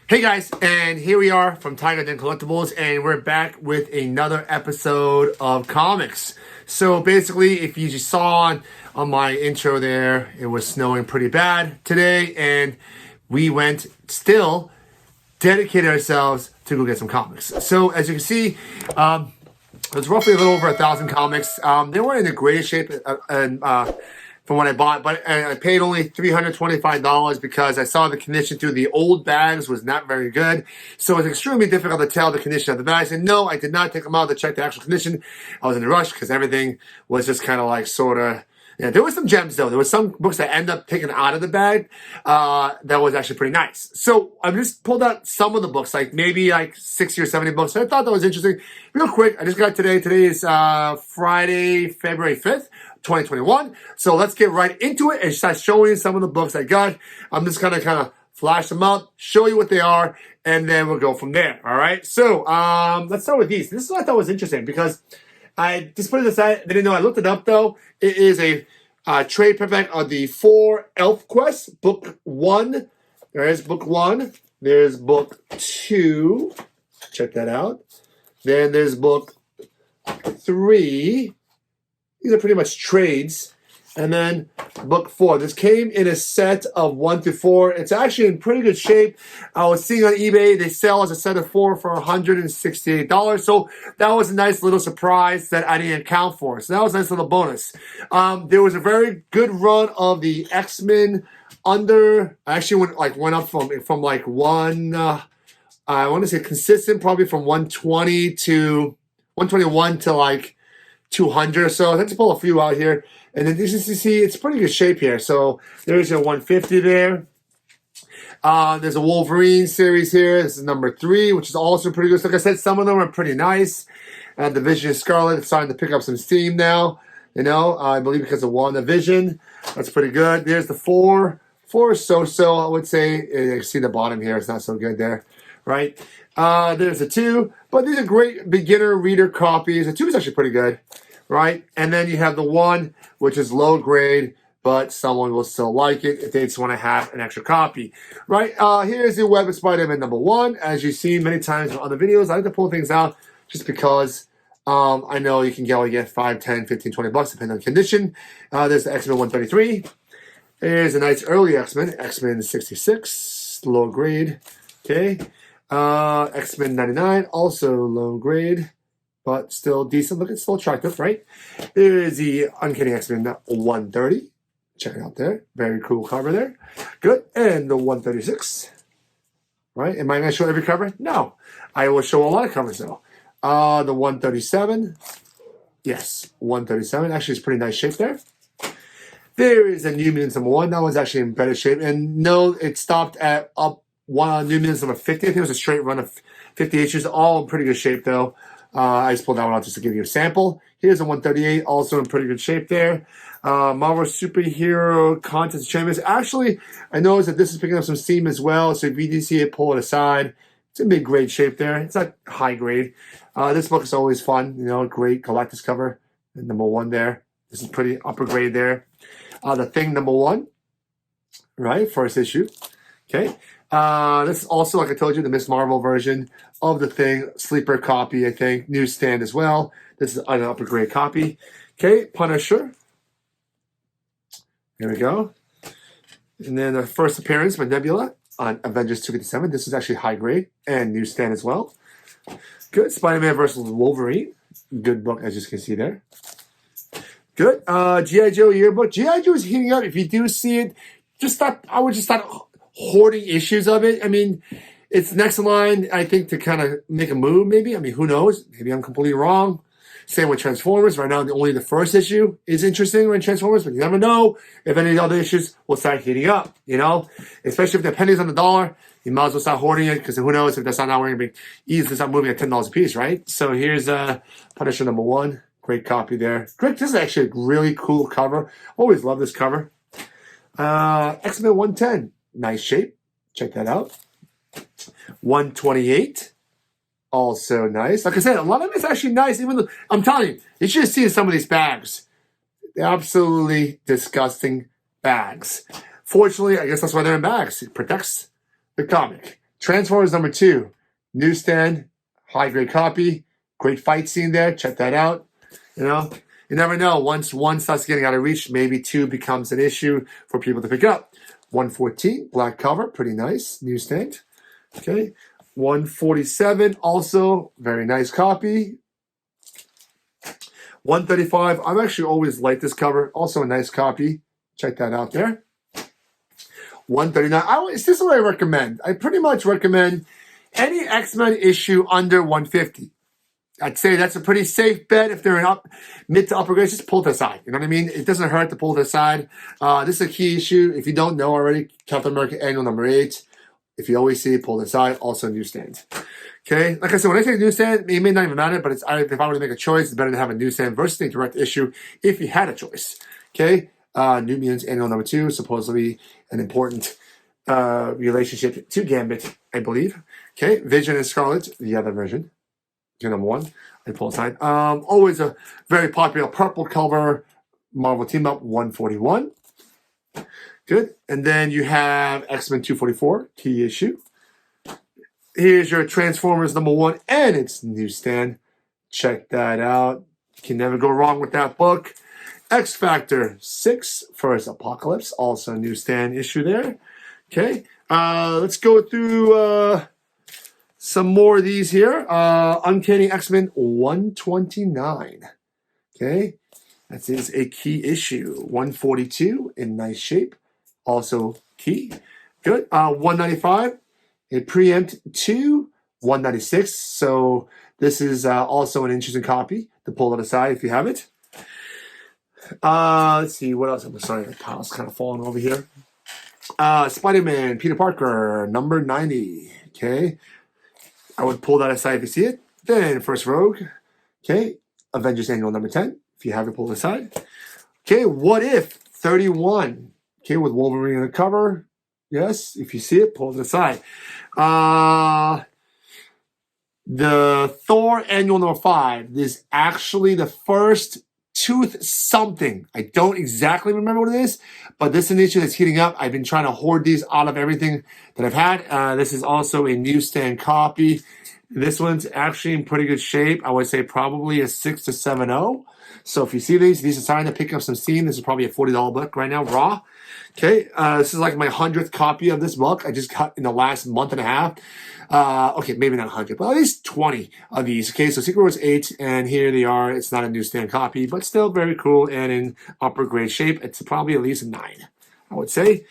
Hey guys, and here we are from Tigerdencollectibles, and we're back with another episode of comics. So basically, if you just saw on my intro there, it was snowing pretty bad today, and we went still dedicated ourselves to go get some comics. So as you can see, it was roughly a little over 1,000 comics. They weren't in the greatest shape, from what I bought, but I paid only $325 because I saw the condition through the old bags was not very good. So it was extremely difficult to tell the condition of the bags. And no, I did not take them out to check the actual condition. I was in a rush because everything was just kind of like yeah, there was some gems though. There was some books that ended up taken out of the bag that was actually pretty nice. So I just pulled out some of the books, like maybe like 60 or 70 books. And I thought that was interesting. Real quick, I just got today. Today is Friday, February 5th. 2021. So let's get right into it and start showing you some of the books I got. I'm just gonna kind of flash them up, show you what they are, and then we'll go from there. All right. So let's start with these. This is what I thought was interesting because I just put it aside. Didn't know. I looked it up though. It is a trade paperback of the 4 Elf Quests, book 1. There's book 1. There's book 2. Check that out. Then there's book 3. These are pretty much trades. And then book 4. This came in a set of 1 to 4. It's actually in pretty good shape. I was seeing on eBay, they sell as a set of 4 for $168. So that was a nice little surprise that I didn't account for. So that was a nice little bonus. There was a very good run of the XMen I actually went up from like one, I want to say consistent, probably from 120 to 121 to like 200 or so. Let's pull a few out here. And then this is, you see, it's pretty good shape here. So there's a 150 there. There's a Wolverine series here. This is number 3, which is also pretty good. So like I said, some of them are pretty nice. The Vision Scarlet is starting to pick up some steam now. You know, I believe because of WandaVision. That's pretty good. There's the 4. 4 is so-so, I would say. You can see the bottom here. It's not so good there, right? There's a 2. But these are great beginner reader copies. The 2 is actually pretty good, right? And then you have the 1, which is low grade, but someone will still like it if they just want to have an extra copy, right? Here's the Web of Spider-Man number 1. As you've seen many times in other videos, I like to pull things out just because I know you can only get 5, 10, 15, 20 bucks depending on condition. There's the X-Men 133. Here's a nice early X-Men, X-Men 66, low grade, okay? X-Men 99, also low grade, but still decent looking, still attractive, right? There's the Uncanny X-Men 130. Check it out there. Very cool cover there. Good. And the 136. Right? Am I going to show every cover? No. I will show a lot of covers though. The 137. Yes, 137. Actually, it's pretty nice shape there. There is a New Mutants number 1. That was actually in better shape. And no, it stopped at New Mutants number 50. I think it was a straight run of 50 issues. All in pretty good shape though. I just pulled that one out just to give you a sample. Here's a 138, also in pretty good shape there. Marvel Superhero Contest Champions. Actually, I noticed that this is picking up some steam as well. So if you do see it, pull it aside. It's in big grade shape there. It's not high grade. This book is always fun. You know, great collector's cover. And number 1 there. This is pretty upper grade there. The Thing number 1. Right, first issue. Okay. This is also, like I told you, the Miss Marvel version of the Thing. Sleeper copy, I think. Newsstand as well. This is an upper grade copy. Okay, Punisher. Here we go. And then the first appearance by Nebula on Avengers 257. This is actually high grade and newsstand as well. Good. Spider-Man versus Wolverine. Good book, as you can see there. Good. G.I. Joe yearbook. G.I. Joe is heating up. If you do see it, I would just start hoarding issues of it. I mean, it's next in line, I think, to kind of make a move, maybe. I mean, who knows? Maybe I'm completely wrong. Same with Transformers. Right now, only the first issue is interesting in Transformers, but you never know if any of the other issues will start heating up, you know? Especially if the pennies on the dollar, you might as well start hoarding it, because who knows if that's not going to be easy to start moving at $10 a piece, right? So here's Punisher number 1. Great copy there. Great. This is actually a really cool cover. Always love this cover. X-Men 110. Nice shape. Check that out. 128. Also nice. Like I said, a lot of it's actually nice. Even though, I'm telling you should have seen some of these bags. They're absolutely disgusting bags. Fortunately, I guess that's why they're in bags. It protects the comic. Transformers number 2, newsstand, high grade copy, great fight scene there. Check that out. You know, you never know. Once one starts getting out of reach, maybe 2 becomes an issue for people to pick up. 114, black cover, pretty nice, newsstand. Okay, 147, also very nice copy. 135, I've actually always liked this cover, also a nice copy. Check that out there. 139, this is what I recommend. I pretty much recommend any X-Men issue under 150. I'd say that's a pretty safe bet. If they're in mid to upper grades, just pull it aside. You know what I mean? It doesn't hurt to pull it aside. This is a key issue. If you don't know already, Captain America Annual number 8. If you always see it, pull it aside. Also newsstand. Okay? Like I said, when I say newsstand, it may not even matter, but if I were to make a choice, it's better to have a newsstand versus a direct issue if you had a choice. Okay? New Mutants Annual number 2, supposedly an important relationship to Gambit, I believe. Okay? Vision and Scarlet, the other version. Number 1, I pull aside. Always a very popular purple cover Marvel Team Up 141. Good. And then you have X-Men 244, key issue. Here's your Transformers number 1, and it's newsstand. Check that out. You can never go wrong with that book. X Factor 6, First Apocalypse, also newsstand issue there. Okay. Let's go through some more of these here. Uncanny X-Men 129. Okay. That is a key issue. 142 in nice shape. Also key. Good. 195. A Preempt 2. 196. So this is also an interesting copy to pull it aside if you have it. Let's see. What else? I'm sorry. The pile's kind of falling over here. Spider-Man, Peter Parker, number 90. Okay. I would pull that aside if you see it. Then First Rogue. Okay. Avengers Annual number 10. If you have it, pull it aside. Okay. What If 31. Okay. With Wolverine on the cover. Yes. If you see it, pull it aside. The Thor Annual number 5. This is actually the first Tooth something. I don't exactly remember what it is, but this is an issue that's heating up. I've been trying to hoard these out of everything that I've had. This is also a newsstand copy. This one's actually in pretty good shape. I would say probably a 6 to 7.0. So if you see these are starting to pick up some steam. This is probably a $40 book right now, raw. Okay, this is like my 100th copy of this book. I just got in the last month and a half. Okay, maybe not 100, but at least 20 of these. Okay, so Secret Wars 8, and here they are. It's not a newsstand copy, but still very cool and in upper grade shape. It's probably at least a 9, I would say.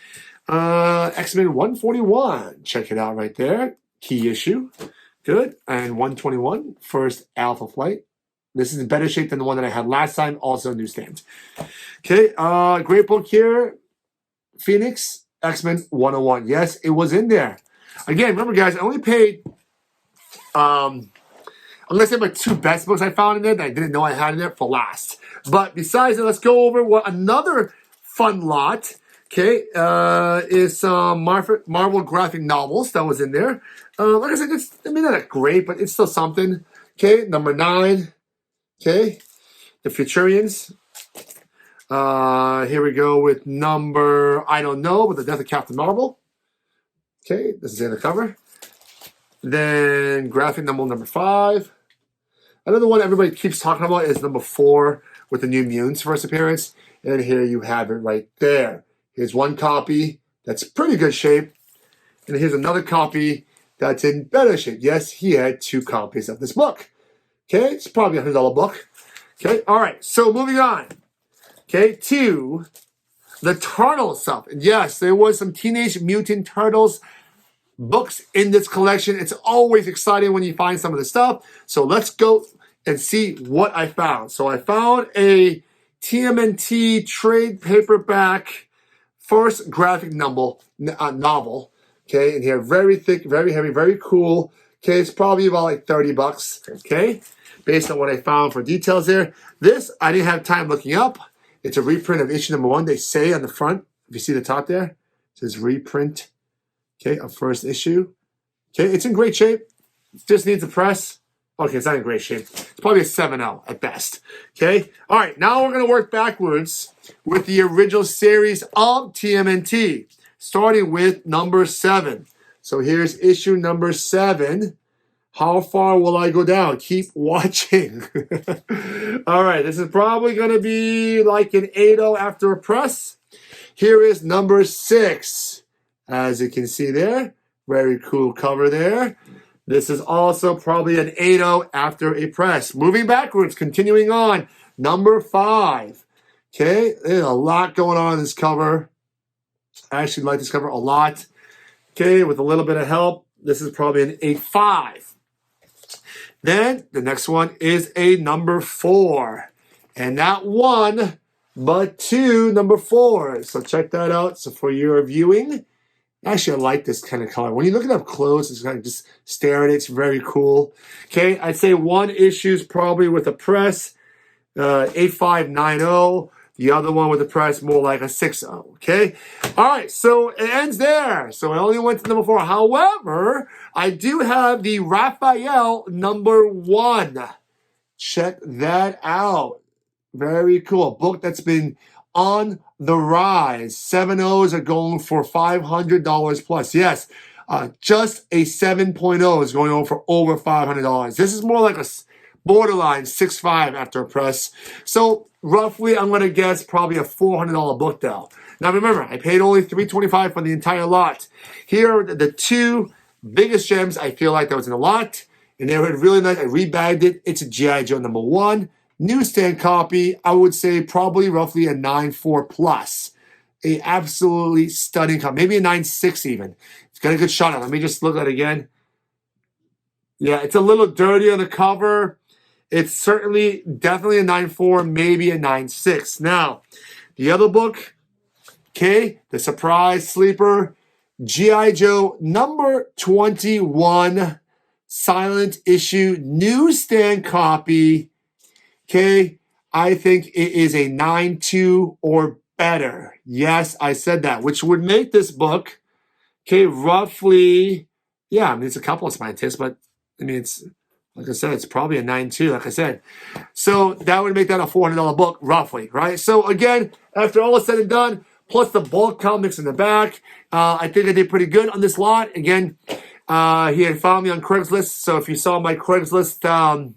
X-Men 141. Check it out right there. Key issue. Good. And 121, First Alpha Flight. This is in better shape than the one that I had last time. Also newsstand. Okay, great book here. Phoenix, X-Men 101. Yes, it was in there. Again, remember, guys, I only paid, I'm going to say my 2 best books I found in there that I didn't know I had in there for last. But besides that, let's go over what another fun lot, okay, is Marvel graphic novels that was in there. Like I said, not that great, but it's still something. Okay, number 9, okay, the Futurians. Here we go with number, I don't know, but the Death of Captain Marvel. Okay, this is in the cover. Then graphic number 5. Another one everybody keeps talking about is number 4 with the New Mutants first appearance. And here you have it right there. Here's one copy that's pretty good shape. And here's another copy that's in better shape. Yes, he had 2 copies of this book. Okay, it's probably a $100 book. Okay, all right, so moving on. Okay, to the Turtle stuff. And yes, there was some Teenage Mutant Turtles books in this collection. It's always exciting when you find some of the stuff. So let's go and see what I found. So I found a TMNT trade paperback first graphic novel. Okay, and here, very thick, very heavy, very cool. Okay, it's probably about like $30. Okay, based on what I found for details there. This, I didn't have time looking up. It's a reprint of issue number 1. They say on the front, if you see the top there, it says reprint. Okay, of first issue. Okay, it's in great shape. It just needs a press. Okay, it's not in great shape. It's probably a 7.0 at best. Okay, all right, now we're going to work backwards with the original series of TMNT, starting with number 7. So here's issue number 7. How far will I go down? Keep watching. All right, this is probably going to be like an 8-0 after a press. Here is number 6. As you can see there, very cool cover there. This is also probably an 8-0 after a press. Moving backwards, continuing on. Number 5. Okay, there's a lot going on in this cover. I actually like this cover a lot. Okay, with a little bit of help, this is probably an 8-5. Then the next one is a number 4. And not 1, but 2 number 4. So check that out. So for your viewing, actually I like this kind of color. When you look it up close, it's kind of just stare at it. It's very cool. Okay, I'd say 1 issue is probably with a press, 8590. The other one with the press, more like a 6-0, okay? All right, so it ends there. So I only went to number 4. However, I do have the Raphael number 1. Check that out. Very cool. A book that's been on the rise. 7.0s are going for $500 plus. Yes, just a 7.0 is going on for over $500. This is more like a borderline 6.5 after a press. So roughly, I'm going to guess probably a $400 book though. Now remember, I paid only $325 for the entire lot. Here are the 2 biggest gems I feel like that was in the lot. And they were really nice. I rebagged it. It's a G.I. Joe number 1. Newsstand copy, I would say probably roughly a 9.4 plus. A absolutely stunning copy. Maybe a 9.6 even. It's got a good shot on it. Let me just look at it again. Yeah, it's a little dirty on the cover. It's certainly, definitely a 9.4, maybe a 9.6. Now, the other book, okay, the surprise sleeper, G.I. Joe number 21, silent issue, newsstand copy. Okay, I think it is a 9.2 or better. Yes, I said that, which would make this book, okay, roughly, yeah, I mean, it's a couple of scientists, but I mean, it's, like I said, it's probably a 9.2, like I said. So that would make that a $400 book, roughly, right? So again, after all is said and done, plus the bulk comics in the back, I think I did pretty good on this lot. Again, he had found me on Craigslist. So if you saw my Craigslist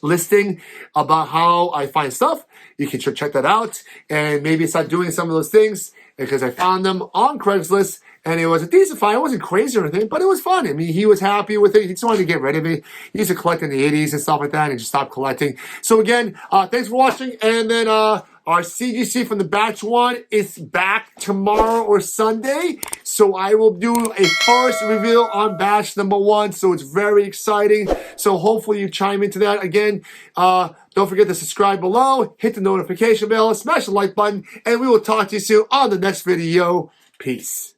listing about how I find stuff, you can check that out and maybe start doing some of those things because I found them on Craigslist. And it was a decent find. It wasn't crazy or anything, but it was fun. I mean, he was happy with it. He just wanted to get rid of it. He used to collect in the 80s and stuff like that and just stopped collecting. So again, thanks for watching. And then our CGC from the batch 1 is back tomorrow or Sunday. So I will do a first reveal on batch number 1. So it's very exciting. So hopefully you chime into that. Again, don't forget to subscribe below, hit the notification bell, smash the like button, and we will talk to you soon on the next video. Peace.